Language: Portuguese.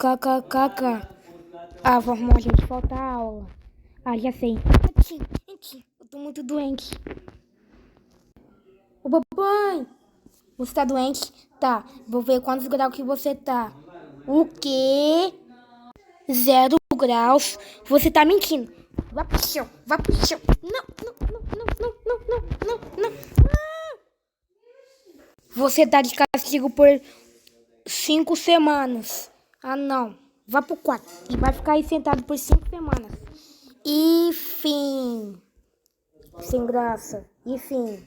KKKK. Ah, vamos arrumar gente, falta aula. Ah, já sei. Eu tô muito doente. Ô, papai, você tá doente? Tá, vou ver quantos graus que você tá. O quê? 0 graus? Você tá mentindo. Vá pro chão, vá pro chão. Não, não, não, não, não, não, não, não, não. Você tá de castigo por 5 semanas. Ah, não. Vá pro quarto e vai ficar aí sentado por 5 semanas. E fim. Sem graça. E fim.